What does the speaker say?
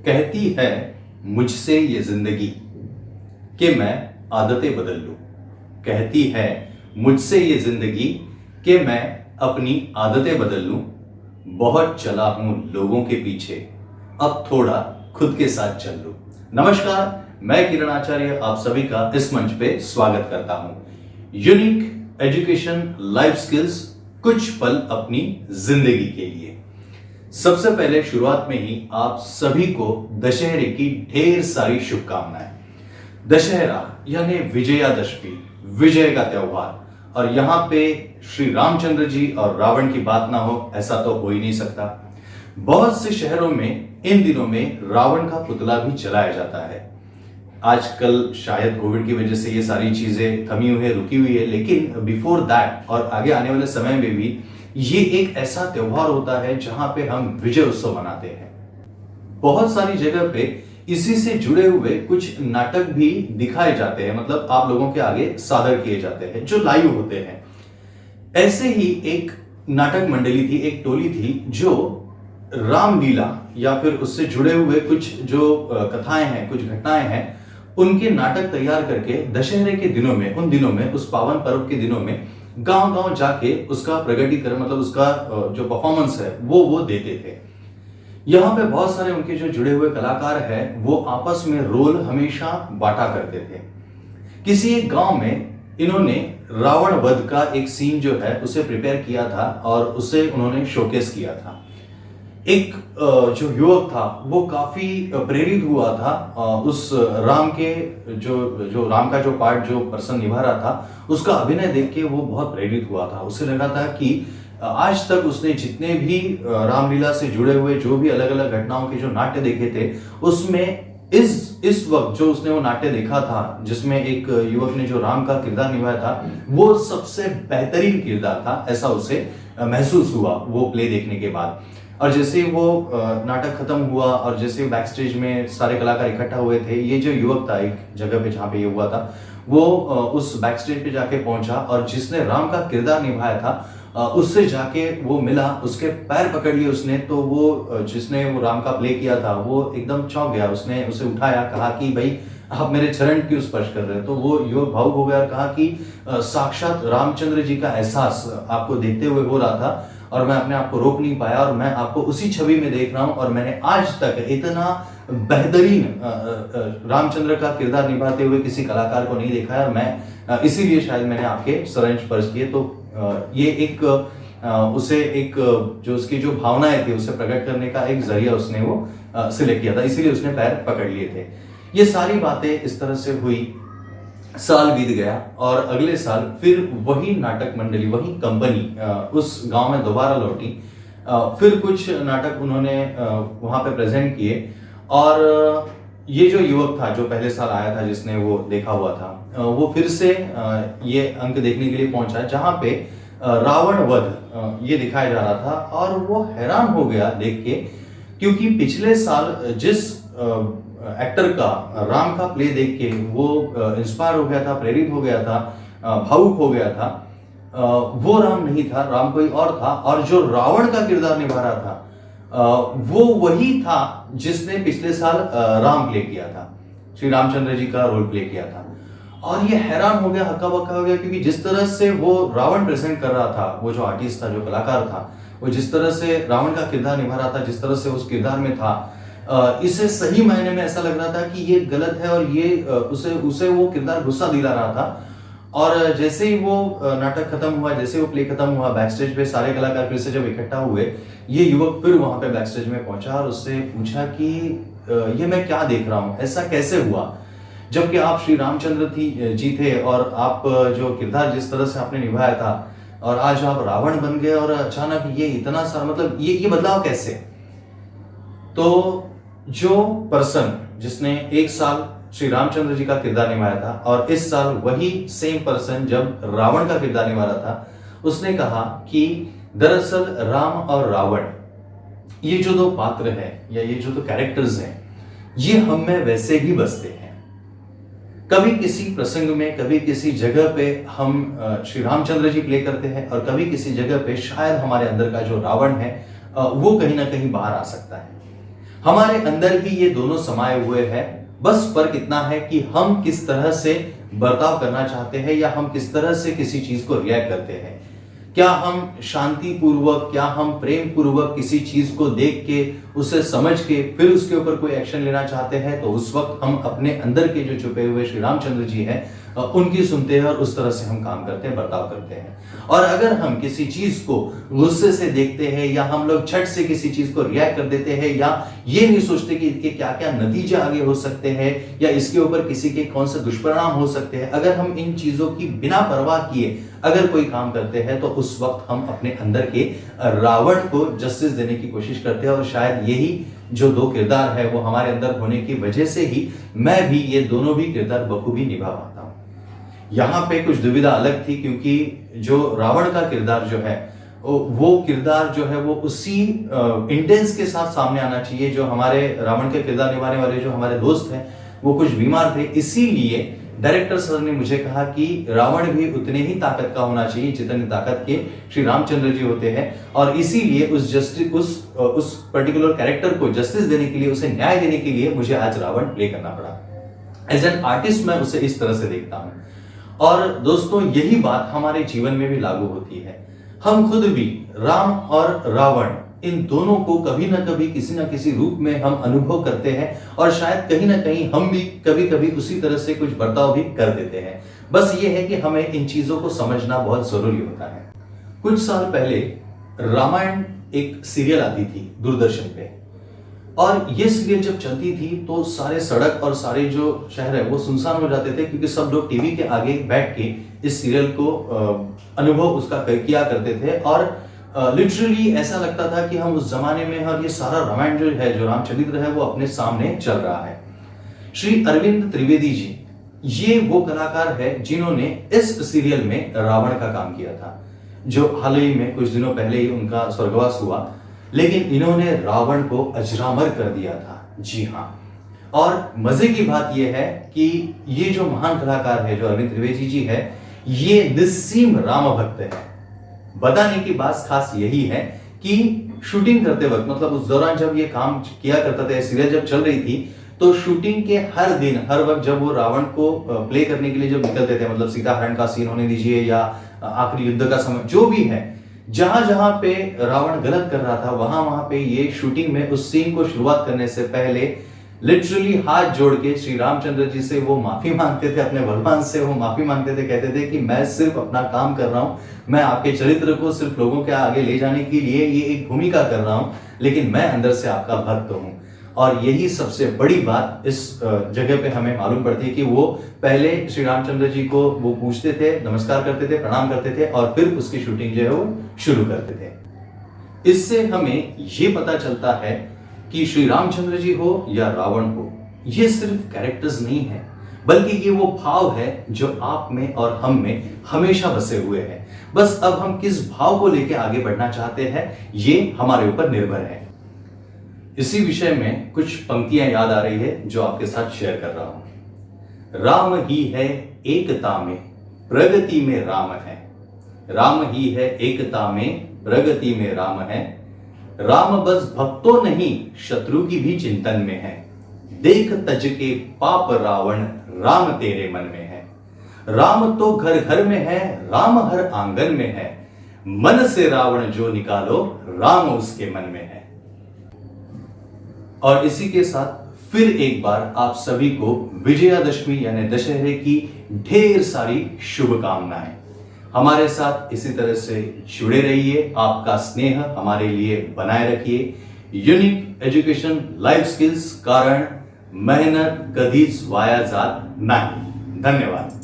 कहती है मुझसे ये जिंदगी कि मैं आदतें बदल लूं। कहती है मुझसे ये जिंदगी कि मैं अपनी आदतें बदल लूं। बहुत चला हूं लोगों के पीछे, अब थोड़ा खुद के साथ चल लूं। नमस्कार, मैं किरण आचार्य आप सभी का इस मंच पे स्वागत करता हूं। यूनिक एजुकेशन लाइफ स्किल्स, कुछ पल अपनी जिंदगी के लिए। सबसे पहले शुरुआत में ही आप सभी को दशहरे की ढेर सारी शुभकामनाएं। दशहरा यानी विजयादशमी, विजय का त्योहार, और यहां पे श्री रामचंद्र जी और रावण की बात ना हो ऐसा तो हो ही नहीं सकता। बहुत से शहरों में इन दिनों में रावण का पुतला भी जलाया जाता है। आजकल शायद कोविड की वजह से ये सारी चीजें थमी हुई है, रुकी हुई है, लेकिन बिफोर दैट और आगे आने वाले समय में भी ये एक ऐसा त्योहार होता है जहां पे हम विजय उत्सव मनाते हैं। बहुत सारी जगह पे इसी से जुड़े हुए कुछ नाटक भी दिखाए जाते हैं, मतलब आप लोगों के आगे सादर किए जाते हैं जो लाइव होते हैं। ऐसे ही एक नाटक मंडली थी, एक टोली थी जो रामलीला या फिर उससे जुड़े हुए कुछ जो कथाएं हैं, कुछ घटनाएं हैं, उनके नाटक तैयार करके दशहरे के दिनों में, उन दिनों में, उस पावन पर्व के दिनों में गांव गांव जाके उसका प्रगटीकरण, मतलब उसका जो परफॉर्मेंस है वो देते थे। यहाँ पे बहुत सारे उनके जो जुड़े हुए कलाकार हैं वो आपस में रोल हमेशा बांटा करते थे। किसी एक गांव में इन्होंने रावण वध का एक सीन जो है उसे प्रिपेयर किया था और उसे उन्होंने शोकेस किया था। एक जो युवक था वो काफी प्रेरित हुआ था उस राम के जो जो राम का जो पार्ट जो पर्सन निभा रहा था उसका अभिनय देख के वो बहुत प्रेरित हुआ था। उसे लगा था कि आज तक उसने जितने भी रामलीला से जुड़े हुए जो भी अलग अलग घटनाओं के जो नाट्य देखे थे उसमें इस वक्त जो उसने वो नाट्य देखा था जिसमें एक युवक ने जो राम का किरदार निभाया था वो सबसे बेहतरीन किरदार था, ऐसा उसे महसूस हुआ वो प्ले देखने के बाद। और जैसे वो नाटक खत्म हुआ और जैसे बैक स्टेज में सारे कलाकार इकट्ठा हुए थे, ये जो युवक था एक जगह पे जहाँ पे ये हुआ था वो उस बैक स्टेज पे जाके पहुंचा और जिसने राम का किरदार निभाया था उससे जाके वो मिला, उसके पैर पकड़ लिए उसने। तो वो जिसने वो राम का प्ले किया था वो एकदम चौंक गया, उसने उसे उठाया, कहा कि भाई आप मेरे चरण क्यों स्पर्श कर रहे हो। तो वो युवक भावुक हो गया और कहा कि साक्षात रामचंद्र जी का एहसास आपको देखते हुए हो रहा था और मैं अपने आप को रोक नहीं पाया और मैं आपको उसी छवि में देख रहा हूं और मैंने आज तक इतना बेहतरीन रामचंद्र का किरदार निभाते हुए किसी कलाकार को नहीं देखा है और मैं इसीलिए शायद मैंने आपके चरण स्पर्श किए। तो ये एक उसे एक जो उसकी जो भावनाएं थी उसे प्रकट करने का एक जरिया उसने वो सिलेक्ट किया था, इसीलिए उसने पैर पकड़ लिए थे। ये सारी बातें इस तरह से हुई, साल बीत गया और अगले साल फिर वही नाटक मंडली, वही कंपनी उस गांव में दोबारा लौटी। फिर कुछ नाटक उन्होंने वहां पे प्रेजेंट किए और ये जो युवक था जो पहले साल आया था जिसने वो देखा हुआ था वो फिर से ये अंक देखने के लिए पहुंचा जहां पे रावण वध ये दिखाया जा रहा था और वो हैरान हो गया देख के, क्योंकि पिछले साल जिस एक्टर का राम का प्ले देख के वो इंस्पायर हो गया था, प्रेरित हो गया था, भावुक हो गया था, वो राम नहीं था, राम कोई और था। और जो रावण का किरदार निभा रहा था वो वही था जिसने पिछले साल राम प्ले किया था, श्री रामचंद्र जी का रोल प्ले किया था। और ये हैरान हो गया, हक्का बक्का हो गया, क्योंकि जिस तरह से वो रावण प्रेजेंट कर रहा था, वो जो आर्टिस्ट था, जो कलाकार था, वो जिस तरह से रावण का किरदार निभा रहा था, जिस तरह से उस किरदार में था, इसे सही मायने में ऐसा लग रहा था कि ये गलत है और ये उसे वो किरदार गुस्सा दिला रहा था। और जैसे ही वो नाटक खत्म हुआ, जैसे वो प्ले खत्म हुआ, बैक स्टेज पे सारे कलाकार फिर से जब इकट्ठा हुए, ये युवक फिर वहां पे बैक स्टेज में पहुंचा और उससे पूछा कि ये मैं क्या देख रहा हूं, ऐसा कैसे हुआ, जबकि आप श्री रामचंद्र जी थे और आप जो किरदार जिस तरह से आपने निभाया था और आज आप रावण बन गए और अचानक ये इतना सा, मतलब ये बदलाव कैसे। तो जो पर्सन जिसने एक साल श्री रामचंद्र जी का किरदार निभाया था और इस साल वही सेम पर्सन जब रावण का किरदार निभा रहा था, उसने कहा कि दरअसल राम और रावण ये जो दो पात्र हैं या ये जो दो कैरेक्टर्स हैं ये हम में वैसे ही बसते हैं। कभी किसी प्रसंग में, कभी किसी जगह पे हम श्री रामचंद्र जी प्ले करते हैं और कभी किसी जगह पे शायद हमारे अंदर का जो रावण है वो कहीं ना कहीं बाहर आ सकता है। हमारे अंदर भी ये दोनों समाये हुए हैं, बस फर्क इतना है कि हम किस तरह से बर्ताव करना चाहते हैं या हम किस तरह से किसी चीज को रिएक्ट करते हैं। क्या हम शांति पूर्वक, क्या हम प्रेम पूर्वक किसी चीज को देख के, उसे समझ के फिर उसके ऊपर कोई एक्शन लेना चाहते हैं, तो उस वक्त हम अपने अंदर के जो छुपे हुए श्री रामचंद्र जी हैं उनकी सुनते हैं और उस तरह से हम काम करते हैं, बर्ताव करते हैं। और अगर हम किसी चीज को गुस्से से देखते हैं या हम लोग झट से किसी चीज को रिएक्ट कर देते हैं या ये नहीं सोचते कि इसके क्या क्या नतीजे आगे हो सकते हैं या इसके ऊपर किसी के कौन से दुष्परिणाम हो सकते हैं, अगर हम इन चीजों की बिना परवाह किए अगर कोई काम करते हैं तो उस वक्त हम अपने अंदर के रावण को जस्टिस देने की कोशिश करते हैं। और शायद यही जो दो किरदार है वो हमारे अंदर होने की वजह से ही मैं भी ये दोनों भी किरदार बखूबी निभा पाता हूं। यहाँ पे कुछ दुविधा अलग थी, क्योंकि जो रावण का किरदार जो है वो किरदार जो है वो उसी इंटेंस के साथ सामने आना चाहिए। जो हमारे रावण के किरदार निभाने वाले जो हमारे दोस्त हैं वो कुछ बीमार थे, इसीलिए डायरेक्टर सर ने मुझे कहा कि रावण भी उतने ही ताकत का होना चाहिए जितनी ताकत के श्री रामचंद्र जी होते हैं। और इसीलिए उस पर्टिकुलर कैरेक्टर को जस्टिस देने के लिए, उसे न्याय देने के लिए मुझे आज रावण प्ले करना पड़ा। एज एन आर्टिस्ट मैं उसे इस तरह से देखता हूं। और दोस्तों यही बात हमारे जीवन में भी लागू होती है। हम खुद भी राम और रावण इन दोनों को कभी ना कभी किसी ना किसी रूप में हम अनुभव करते हैं और शायद कहीं ना कहीं हम भी कभी कभी उसी तरह से कुछ बर्ताव भी कर देते हैं। बस ये है कि हमें इन चीजों को समझना बहुत जरूरी होता है। कुछ साल पहले रामायण एक सीरियल आती थी दूरदर्शन पे, और ये सीरियल जब चलती थी तो सारे सड़क और सारे जो शहर है वो सुनसान हो जाते थे, क्योंकि सब लोग टीवी के आगे बैठ के इस सीरियल को अनुभव उसका किया करते थे। और लिटरली ऐसा लगता था कि हम उस जमाने में हैं और ये सारा रामायण जो है, जो रामचरित्र है, वो अपने सामने चल रहा है। श्री अरविंद त्रिवेदी जी ये वो कलाकार है जिन्होंने इस सीरियल में रावण का काम किया था, जो हाल ही में कुछ दिनों पहले ही उनका स्वर्गवास हुआ, लेकिन इन्होंने रावण को अजरामर कर दिया था। जी हाँ। और मजे की बात यह है कि ये जो महान कलाकार है, जो अरविंद त्रिवेदी जी है, ये निस्सीम राम भक्त है। बताने की बात खास यही है कि शूटिंग करते वक्त, मतलब उस दौरान जब ये काम किया करता था, सीरियल जब चल रही थी, तो शूटिंग के हर दिन हर वक्त जब वो रावण को प्ले करने के लिए जब निकलते थे, मतलब सीता हरण का सीन होने दीजिए या आखिरी युद्ध का समय जो भी है, जहां जहां पे रावण गलत कर रहा था वहां वहां पे ये शूटिंग में उस सीन को शुरुआत करने से पहले लिटरली हाथ जोड़ के श्री रामचंद्र जी से वो माफी मांगते थे, अपने भगवान से वो माफी मांगते थे, कहते थे कि मैं सिर्फ अपना काम कर रहा हूं, मैं आपके चरित्र को सिर्फ लोगों के आगे ले जाने के लिए ये एक भूमिका कर रहा हूं, लेकिन मैं अंदर से आपका भक्त हूं। और यही सबसे बड़ी बात इस जगह पे हमें मालूम पड़ती है कि वो पहले श्री रामचंद्र जी को वो पूछते थे, नमस्कार करते थे, प्रणाम करते थे और फिर उसकी शूटिंग जो है वो शुरू करते थे। इससे हमें ये पता चलता है कि श्री रामचंद्र जी हो या रावण हो, ये सिर्फ कैरेक्टर्स नहीं है, बल्कि ये वो भाव है जो आप में और हम में हमेशा बसे हुए हैं। बस अब हम किस भाव को लेकर आगे बढ़ना चाहते हैं ये हमारे ऊपर निर्भर है। इसी विषय में कुछ पंक्तियां याद आ रही है जो आपके साथ शेयर कर रहा हूं। राम ही है एकता में, प्रगति में राम है। राम ही है एकता में, प्रगति में राम है। राम बस भक्तों नहीं शत्रु की भी चिंतन में है। देख तज के पाप रावण, राम तेरे मन में है। राम तो घर घर में है, राम हर आंगन में है। मन से रावण जो निकालो, राम उसके मन में है। और इसी के साथ फिर एक बार आप सभी को विजयादशमी यानी दशहरे की ढेर सारी शुभकामनाएं। हमारे साथ इसी तरह से जुड़े रहिए, आपका स्नेह हमारे लिए बनाए रखिए। यूनिक एजुकेशन लाइफ स्किल्स कारण मेहनत कधीच वाया जात नाही। धन्यवाद।